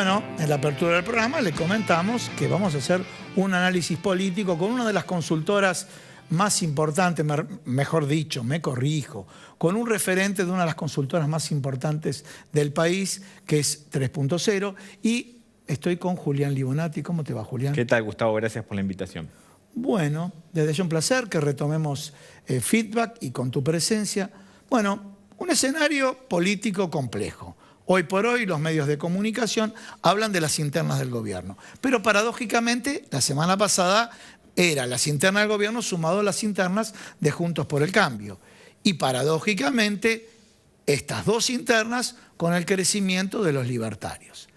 bueno, en la apertura del programa le comentamos que vamos a hacer un análisis político con una de las consultoras más importantes, mejor dicho, me corrijo, con un referente de una de las consultoras más importantes del país, que es 3.0, y estoy con Julián Libonati. ¿Cómo te va, Julián? ¿Qué tal, Gustavo? Gracias por la invitación. Bueno, desde ya un placer que retomemos feedback y con tu presencia. Bueno, un escenario político complejo. Hoy por hoy los medios de comunicación hablan de las internas del gobierno. Pero paradójicamente, la semana pasada era las internas del gobierno sumado a las internas de Juntos por el Cambio. Y paradójicamente, estas dos internas con el crecimiento de los libertarios.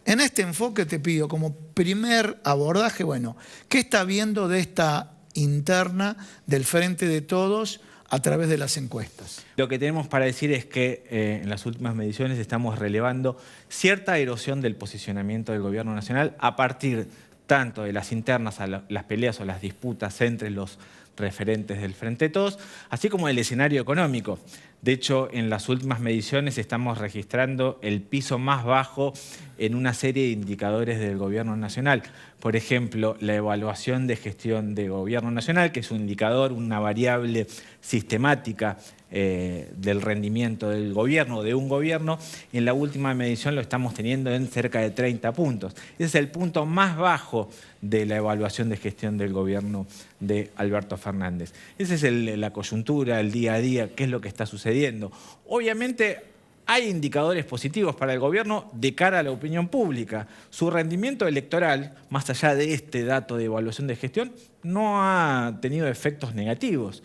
En este enfoque te pido como primer abordaje, bueno, ¿qué está viendo de esta interna del Frente de Todos a través de las encuestas? Lo que tenemos para decir es que en las últimas mediciones estamos relevando cierta erosión del posicionamiento del gobierno nacional a partir tanto de las internas, las peleas o las disputas entre los referentes del Frente de Todos, así como del escenario económico. De hecho, en las últimas mediciones estamos registrando el piso más bajo en una serie de indicadores del gobierno nacional. Por ejemplo, la evaluación de gestión de gobierno nacional, que es un indicador, una variable sistemática del rendimiento del gobierno, de un gobierno. En la última medición lo estamos teniendo en cerca de 30 puntos. Ese es el punto más bajo de la evaluación de gestión del gobierno de Alberto Fernández. Esa es la coyuntura, el día a día, qué es lo que está sucediendo. Obviamente hay indicadores positivos para el gobierno de cara a la opinión pública. Su rendimiento electoral, más allá de este dato de evaluación de gestión, no ha tenido efectos negativos.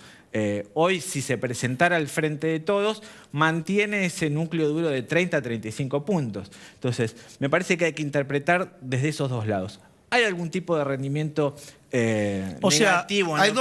Hoy, si se presentara al Frente de Todos, mantiene ese núcleo duro de 30 a 35 puntos. Entonces, me parece que hay que interpretar desde esos dos lados. ¿Hay algún tipo de rendimiento negativo? Hay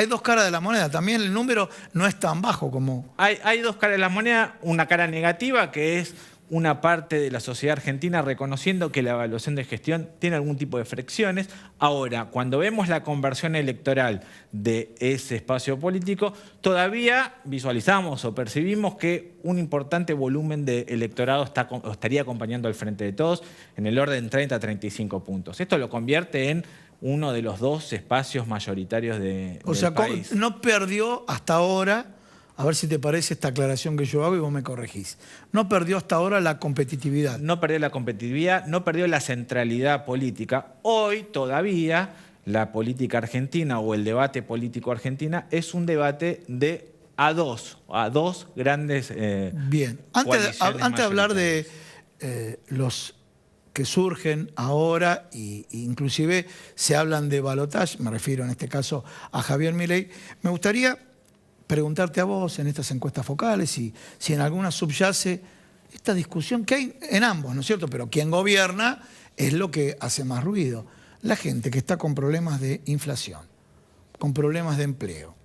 dos caras de la moneda. También el número no es tan bajo como... Hay dos caras de la moneda. Una cara negativa, que es una parte de la sociedad argentina reconociendo que la evaluación de gestión tiene algún tipo de fricciones. Ahora, cuando vemos la conversión electoral de ese espacio político, todavía visualizamos o percibimos que un importante volumen de electorado estaría acompañando al Frente de Todos en el orden 30 a 35 puntos. Esto lo convierte en uno de los dos espacios mayoritarios del país. No perdió hasta ahora... A ver si te parece esta aclaración que yo hago y vos me corregís. No perdió hasta ahora la competitividad. No perdió la competitividad, no perdió la centralidad política. Hoy todavía la política argentina o el debate político argentina es un debate de a dos grandes Bien, antes de hablar de los que surgen ahora, e inclusive se hablan de balotaje, me refiero en este caso a Javier Milei, me gustaría preguntarte a vos en estas encuestas focales si en alguna subyace esta discusión que hay en ambos, ¿no es cierto? Pero quien gobierna es lo que hace más ruido. La gente que está con problemas de inflación, con problemas de empleo,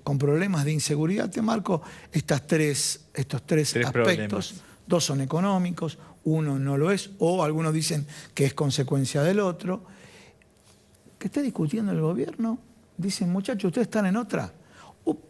con problemas de inseguridad. Te marco estos tres aspectos. Problemas. Dos son económicos, uno no lo es, o algunos dicen que es consecuencia del otro. ¿Qué está discutiendo el gobierno? Dicen, muchachos, ¿ustedes están en otra?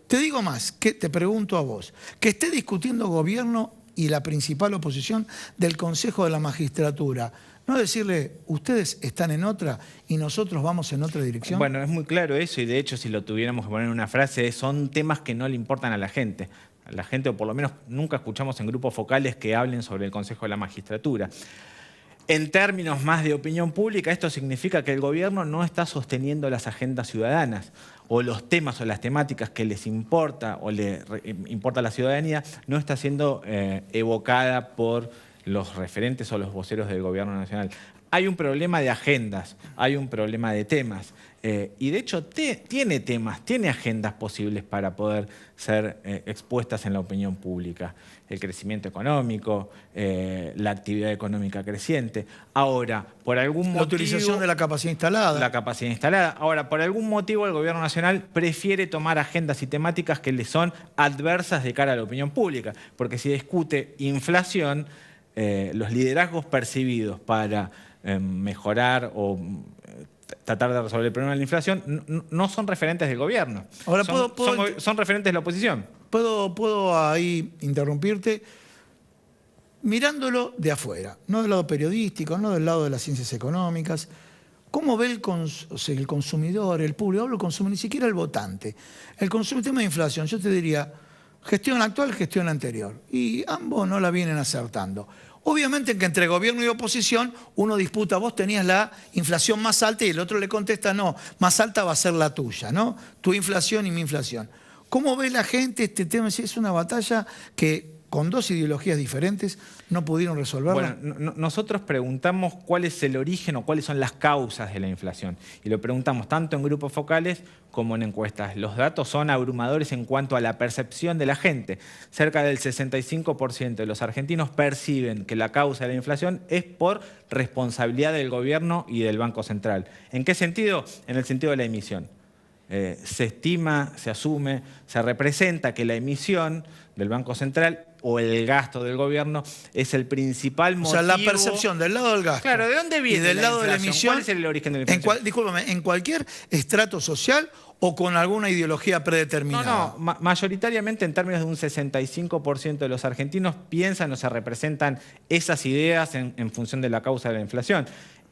Te digo más, que te pregunto a vos, que esté discutiendo gobierno y la principal oposición del Consejo de la Magistratura, no decirle, ustedes están en otra y nosotros vamos en otra dirección. Bueno, es muy claro eso, y de hecho, si lo tuviéramos que poner en una frase, son temas que no le importan a la gente. A la gente, o por lo menos nunca escuchamos en grupos focales que hablen sobre el Consejo de la Magistratura. En términos más de opinión pública, esto significa que el gobierno no está sosteniendo las agendas ciudadanas o los temas o las temáticas que les importa o le importa a la ciudadanía no está siendo evocada por los referentes o los voceros del gobierno nacional. Hay un problema de agendas, hay un problema de temas. Y de hecho tiene temas, tiene agendas posibles para poder ser expuestas en la opinión pública. El crecimiento económico, la actividad económica creciente. Ahora, por algún motivo... La utilización de la capacidad instalada. La capacidad instalada. Ahora, por algún motivo el gobierno nacional prefiere tomar agendas y temáticas que le son adversas de cara a la opinión pública. Porque si discute inflación, los liderazgos percibidos para mejorar o tratar de resolver el problema de la inflación no son referentes del gobierno. Ahora, son referentes de la oposición. ¿Puedo ahí interrumpirte? mirándolo de afuera, no del lado periodístico, no del lado de las ciencias económicas, ¿cómo ve el consumidor, el público? Hablo del consumidor, ni siquiera el votante. El tema de inflación, yo te diría, gestión actual, gestión anterior. Y ambos no la vienen acertando. Obviamente que entre gobierno y oposición uno disputa, vos tenías la inflación más alta y el otro le contesta, no, más alta va a ser la tuya, ¿no? Tu inflación y mi inflación. ¿Cómo ve la gente este tema? Es una batalla que con dos ideologías diferentes no pudieron resolverla. Bueno, nosotros preguntamos cuál es el origen o cuáles son las causas de la inflación. Y lo preguntamos tanto en grupos focales como en encuestas. Los datos son abrumadores en cuanto a la percepción de la gente. Cerca del 65% de los argentinos perciben que la causa de la inflación es por responsabilidad del gobierno y del Banco Central. ¿En qué sentido? En el sentido de la emisión. Se estima, se asume, se representa que la emisión del Banco Central o el gasto del gobierno es el principal motivo. O sea, la percepción del lado del gasto. Claro, ¿de dónde viene? Y del lado de la emisión. ¿Cuál es el origen de la inflación? Discúlpame, ¿en cualquier estrato social o con alguna ideología predeterminada? No, mayoritariamente en términos de un 65% de los argentinos piensan o se representan esas ideas en función de la causa de la inflación.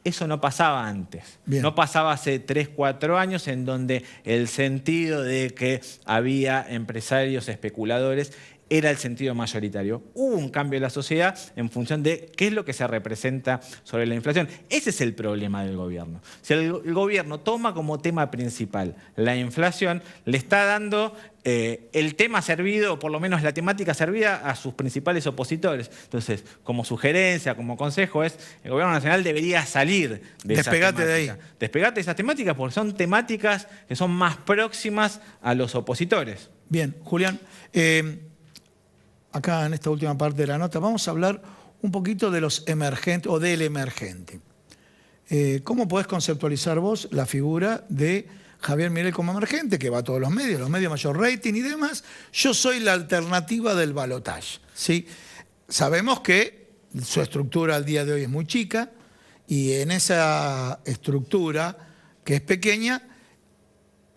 Eso no pasaba antes. Bien. No pasaba hace 3, 4 años en donde el sentido de que había empresarios especuladores era el sentido mayoritario. Hubo un cambio en la sociedad en función de qué es lo que se representa sobre la inflación. Ese es el problema del gobierno. Si el gobierno toma como tema principal la inflación, le está dando el tema servido, o por lo menos la temática servida a sus principales opositores. Entonces, como sugerencia, como consejo es, el gobierno nacional debería salir de esas temáticas. Despegate de ahí. Despegate de esas temáticas porque son temáticas que son más próximas a los opositores. Bien, Julián, acá en esta última parte de la nota vamos a hablar un poquito de los emergentes o del emergente. ¿Cómo podés conceptualizar vos la figura de Javier Milei como emergente, que va a todos los medios mayor rating y demás? Yo soy la alternativa del balotaje, ¿sí? Sabemos que su estructura al día de hoy es muy chica y en esa estructura, que es pequeña,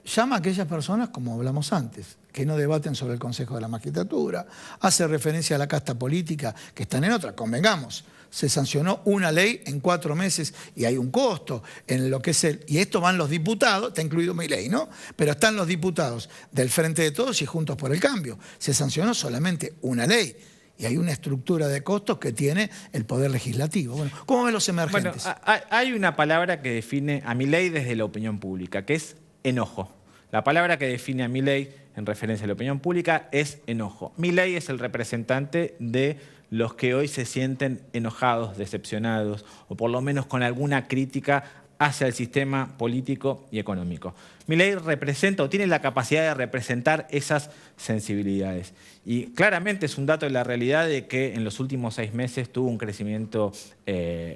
llama a aquellas personas, como hablamos antes, que no debaten sobre el Consejo de la Magistratura, hace referencia a la casta política, que están en otra, convengamos. Se sancionó una ley en 4 meses y hay un costo en lo que es el... Y esto van los diputados, está incluido Milei, ¿no? Pero están los diputados del Frente de Todos y Juntos por el Cambio. Se sancionó solamente una ley. Y hay una estructura de costos que tiene el Poder Legislativo. Bueno, ¿cómo ven los emergentes? Bueno, hay una palabra que define a Milei desde la opinión pública, que es enojo. La palabra que define a Milei en referencia a la opinión pública es enojo. Milei es el representante de los que hoy se sienten enojados, decepcionados, o por lo menos con alguna crítica hacia el sistema político y económico. Milei representa o tiene la capacidad de representar esas sensibilidades. Y claramente es un dato de la realidad de que en los últimos 6 meses tuvo un crecimiento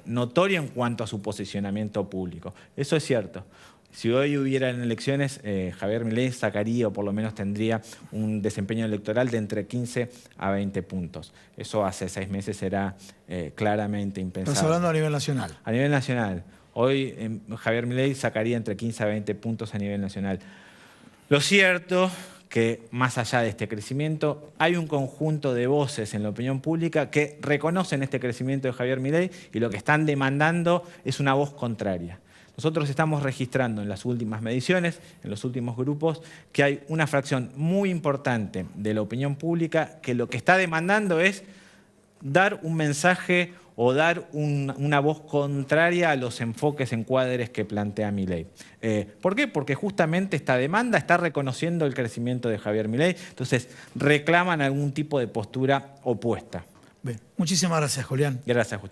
notorio en cuanto a su posicionamiento público. Eso es cierto. Si hoy hubieran elecciones, Javier Milei sacaría o por lo menos tendría un desempeño electoral de entre 15 a 20 puntos. Eso hace 6 meses era claramente impensable. Estás hablando a nivel nacional. A nivel nacional. Hoy Javier Milei sacaría entre 15 a 20 puntos a nivel nacional. Lo cierto que más allá de este crecimiento, hay un conjunto de voces en la opinión pública que reconocen este crecimiento de Javier Milei y lo que están demandando es una voz contraria. Nosotros estamos registrando en las últimas mediciones, en los últimos grupos, que hay una fracción muy importante de la opinión pública que lo que está demandando es dar un mensaje o dar una voz contraria a los enfoques, encuadres que plantea Milei. ¿Por qué? Porque justamente esta demanda está reconociendo el crecimiento de Javier Milei, entonces reclaman algún tipo de postura opuesta. Bien. Muchísimas gracias, Julián. Gracias, Gustavo.